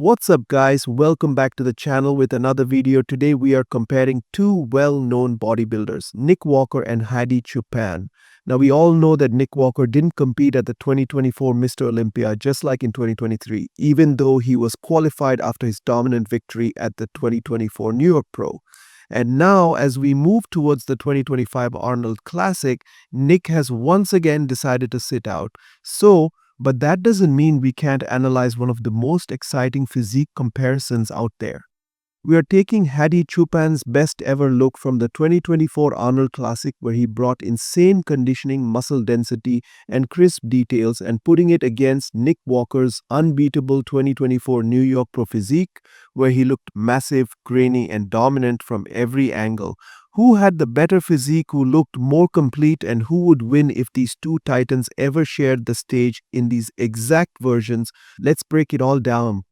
What's up guys, welcome back to the channel with another video. Today we are comparing two well-known bodybuilders, Nick Walker and Hadi Choopan. Now we all know that Nick Walker didn't compete at the 2024 Mr Olympia just like in 2023, even though he was qualified after his dominant victory at the 2024 New York Pro. And now as we move towards the 2025 Arnold Classic, Nick has once again decided to sit out. But that doesn't mean we can't analyze one of the most exciting physique comparisons out there. We are taking Hadi Choopan's best ever look from the 2024 Arnold Classic, where he brought insane conditioning, muscle density, and crisp details, and putting it against Nick Walker's unbeatable 2024 New York Pro physique, where he looked massive, grainy, and dominant from every angle. Who had the better physique, who looked more complete, and who would win if these two titans ever shared the stage in these exact versions? Let's break it all down.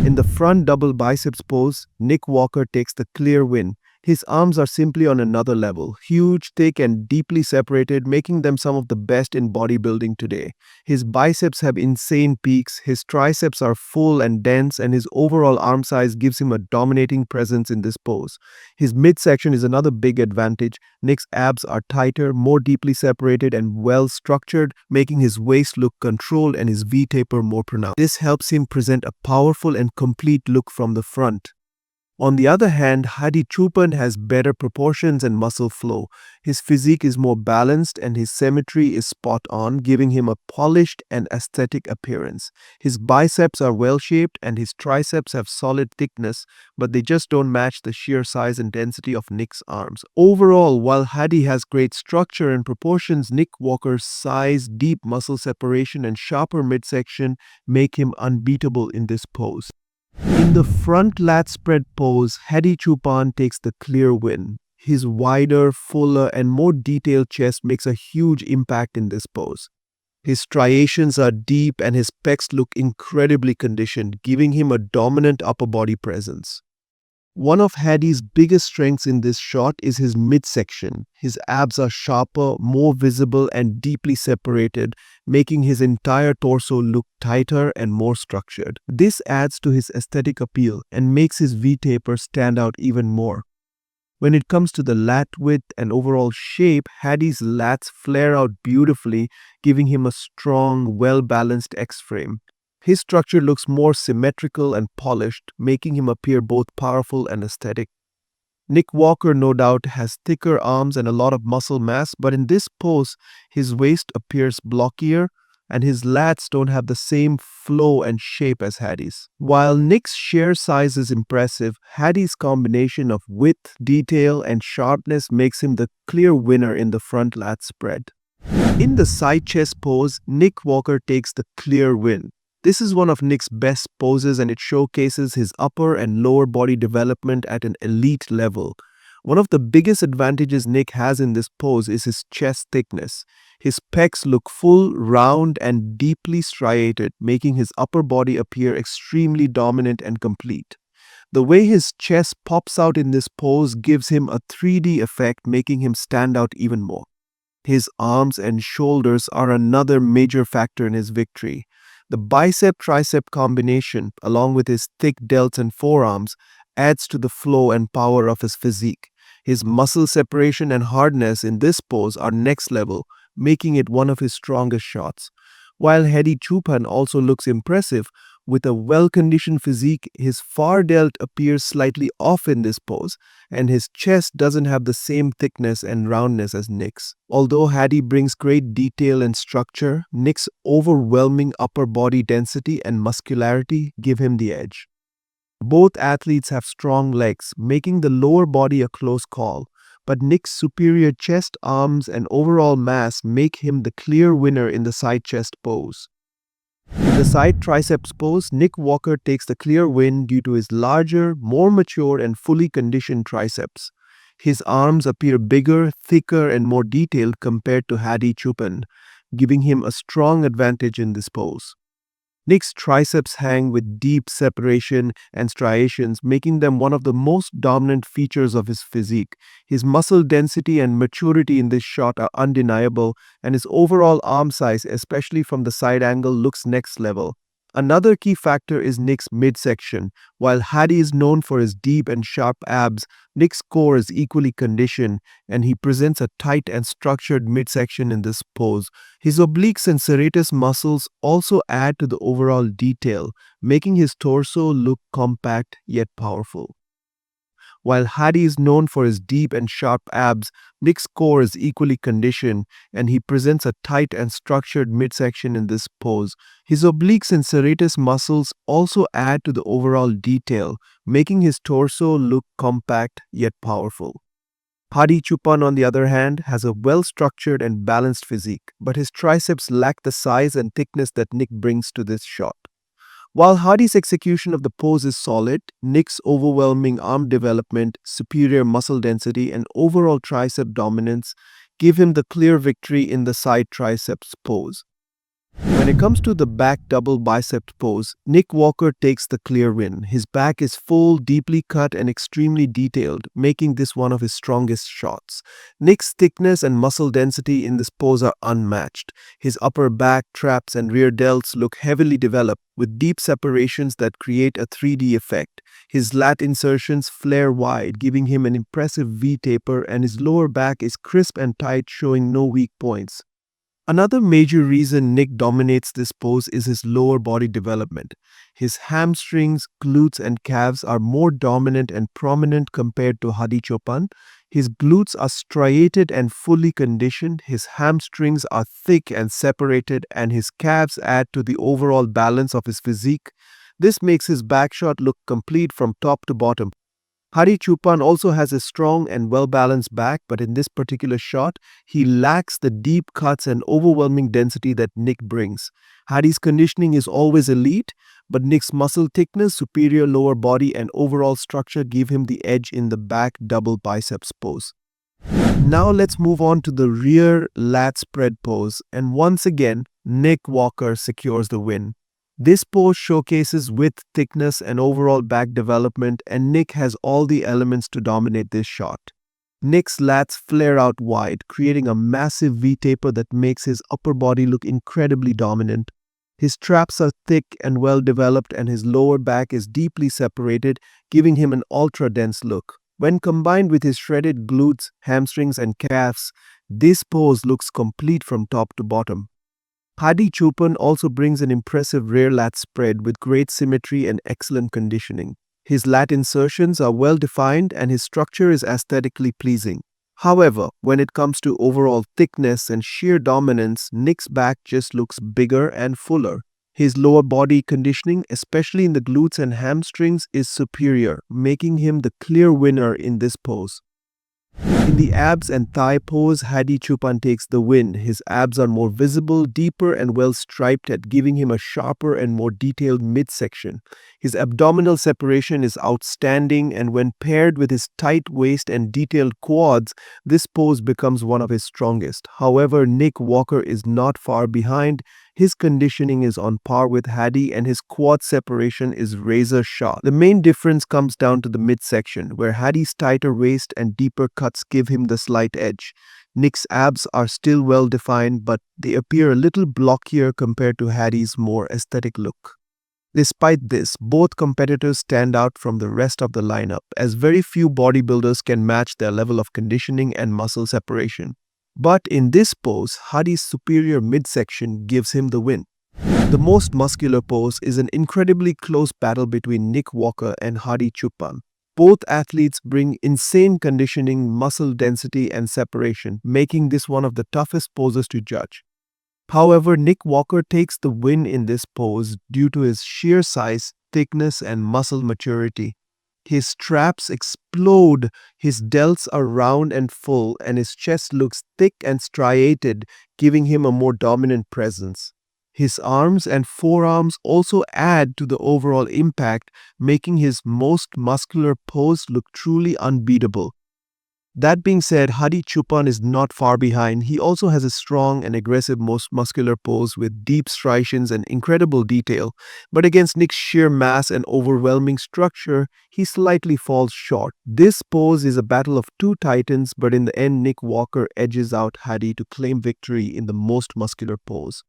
In the front double biceps pose, Nick Walker takes the clear win. His arms are simply on another level, huge, thick, and deeply separated, making them some of the best in bodybuilding today. His biceps have insane peaks, his triceps are full and dense, and his overall arm size gives him a dominating presence in this pose. His midsection is another big advantage. Nick's abs are tighter, more deeply separated, and well structured, making his waist look controlled and his V-taper more pronounced. This helps him present a powerful and complete look from the front. On the other hand, Hadi Choopan has better proportions and muscle flow. His physique is more balanced and his symmetry is spot on, giving him a polished and aesthetic appearance. His biceps are well shaped and his triceps have solid thickness, but they just don't match the sheer size and density of Nick's arms. Overall, while Hadi has great structure and proportions, Nick Walker's size, deep muscle separation, and sharper midsection make him unbeatable in this pose. In the front lat spread pose, Hadi Choopan takes the clear win. His wider, fuller, and more detailed chest makes a huge impact in this pose. His striations are deep and his pecs look incredibly conditioned, giving him a dominant upper body presence. One of Hadi's biggest strengths in this shot is his midsection. His abs are sharper, more visible, and deeply separated, making his entire torso look tighter and more structured. This adds to his aesthetic appeal and makes his V-taper stand out even more. When it comes to the lat width and overall shape, Hadi's lats flare out beautifully, giving him a strong, well-balanced X-frame. His structure looks more symmetrical and polished, making him appear both powerful and aesthetic. Nick Walker no doubt has thicker arms and a lot of muscle mass, but in this pose, his waist appears blockier and his lats don't have the same flow and shape as Hadi's. While Nick's sheer size is impressive, Hadi's combination of width, detail, and sharpness makes him the clear winner in the front lat spread. In the side chest pose, Nick Walker takes the clear win. This is one of Nick's best poses and it showcases his upper and lower body development at an elite level. One of the biggest advantages Nick has in this pose is his chest thickness. His pecs look full, round, and deeply striated, making his upper body appear extremely dominant and complete. The way his chest pops out in this pose gives him a 3D effect, making him stand out even more. His arms and shoulders are another major factor in his victory. The bicep-tricep combination, along with his thick delts and forearms, adds to the flow and power of his physique. His muscle separation and hardness in this pose are next level, making it one of his strongest shots. While Hadi Choopan also looks impressive, with a well-conditioned physique, his far delt appears slightly off in this pose, and his chest doesn't have the same thickness and roundness as Nick's. Although Hadi brings great detail and structure, Nick's overwhelming upper body density and muscularity give him the edge. Both athletes have strong legs, making the lower body a close call, but Nick's superior chest, arms, and overall mass make him the clear winner in the side chest pose. In the side triceps pose, Nick Walker takes the clear win due to his larger, more mature, and fully conditioned triceps. His arms appear bigger, thicker, and more detailed compared to Hadi Choopan, giving him a strong advantage in this pose. Nick's triceps hang with deep separation and striations, making them one of the most dominant features of his physique. His muscle density and maturity in this shot are undeniable, and his overall arm size, especially from the side angle, looks next level. Another key factor is Nick's midsection. While Hadi is known for his deep and sharp abs, Nick's core is equally conditioned and he presents a tight and structured midsection in this pose. His obliques and serratus muscles also add to the overall detail, making his torso look compact yet powerful. While Hadi is known for his deep and sharp abs, Nick's core is equally conditioned and he presents a tight and structured midsection in this pose. His obliques and serratus muscles also add to the overall detail, making his torso look compact yet powerful. Hadi Choopan, on the other hand, has a well-structured and balanced physique, but his triceps lack the size and thickness that Nick brings to this shot. While Hadi's execution of the pose is solid, Nick's overwhelming arm development, superior muscle density, and overall tricep dominance give him the clear victory in the side triceps pose. When it comes to the back double bicep pose, Nick Walker takes the clear win. His back is full, deeply cut, and extremely detailed, making this one of his strongest shots. Nick's thickness and muscle density in this pose are unmatched. His upper back, traps, and rear delts look heavily developed, with deep separations that create a 3D effect. His lat insertions flare wide, giving him an impressive V-taper, and his lower back is crisp and tight, showing no weak points. Another major reason Nick dominates this pose is his lower body development. His hamstrings, glutes, and calves are more dominant and prominent compared to Hadi Choopan. His glutes are striated and fully conditioned, his hamstrings are thick and separated, and his calves add to the overall balance of his physique. This makes his back shot look complete from top to bottom. Hadi Choopan also has a strong and well-balanced back, but in this particular shot, he lacks the deep cuts and overwhelming density that Nick brings. Hadi's conditioning is always elite, but Nick's muscle thickness, superior lower body, and overall structure give him the edge in the back double biceps pose. Now let's move on to the rear lat spread pose, and once again, Nick Walker secures the win. This pose showcases width, thickness, and overall back development, and Nick has all the elements to dominate this shot. Nick's lats flare out wide, creating a massive V-taper that makes his upper body look incredibly dominant. His traps are thick and well developed, and his lower back is deeply separated, giving him an ultra-dense look. When combined with his shredded glutes, hamstrings, and calves, this pose looks complete from top to bottom. Hadi Choopan also brings an impressive rear lat spread with great symmetry and excellent conditioning. His lat insertions are well defined and his structure is aesthetically pleasing. However, when it comes to overall thickness and sheer dominance, Nick's back just looks bigger and fuller. His lower body conditioning, especially in the glutes and hamstrings, is superior, making him the clear winner in this pose. In the abs and thigh pose, Hadi Choopan takes the win. His abs are more visible, deeper, and well striped, at giving him a sharper and more detailed midsection. His abdominal separation is outstanding, and when paired with his tight waist and detailed quads, this pose becomes one of his strongest. However, Nick Walker is not far behind. His conditioning is on par with Hadi and his quad separation is razor sharp. The main difference comes down to the midsection, where Hadi's tighter waist and deeper cuts give him the slight edge. Nick's abs are still well defined, but they appear a little blockier compared to Hadi's more aesthetic look. Despite this, both competitors stand out from the rest of the lineup, as very few bodybuilders can match their level of conditioning and muscle separation. But in this pose, Hadi's superior midsection gives him the win. The most muscular pose is an incredibly close battle between Nick Walker and Hadi Choopan. Both athletes bring insane conditioning, muscle density, and separation, making this one of the toughest poses to judge. However, Nick Walker takes the win in this pose due to his sheer size, thickness, and muscle maturity. His traps explode, his delts are round and full, and his chest looks thick and striated, giving him a more dominant presence. His arms and forearms also add to the overall impact, making his most muscular pose look truly unbeatable. That being said, Hadi Choopan is not far behind. He also has a strong and aggressive most muscular pose with deep striations and incredible detail. But against Nick's sheer mass and overwhelming structure, he slightly falls short. This pose is a battle of two titans, but in the end, Nick Walker edges out Hadi to claim victory in the most muscular pose.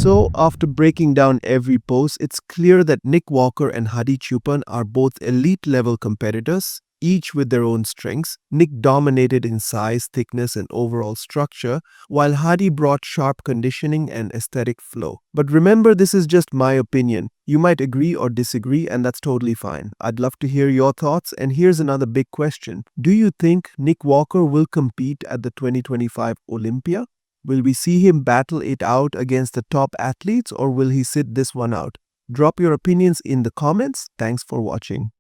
So, after breaking down every pose, it's clear that Nick Walker and Hadi Choopan are both elite level competitors, each with their own strengths. Nick dominated in size, thickness, and overall structure, while Hadi brought sharp conditioning and aesthetic flow. But remember, this is just my opinion. You might agree or disagree, and that's totally fine. I'd love to hear your thoughts. And here's another big question: do you think Nick Walker will compete at the 2025 Olympia? Will we see him battle it out against the top athletes, or will he sit this one out? Drop your opinions in the comments. Thanks for watching.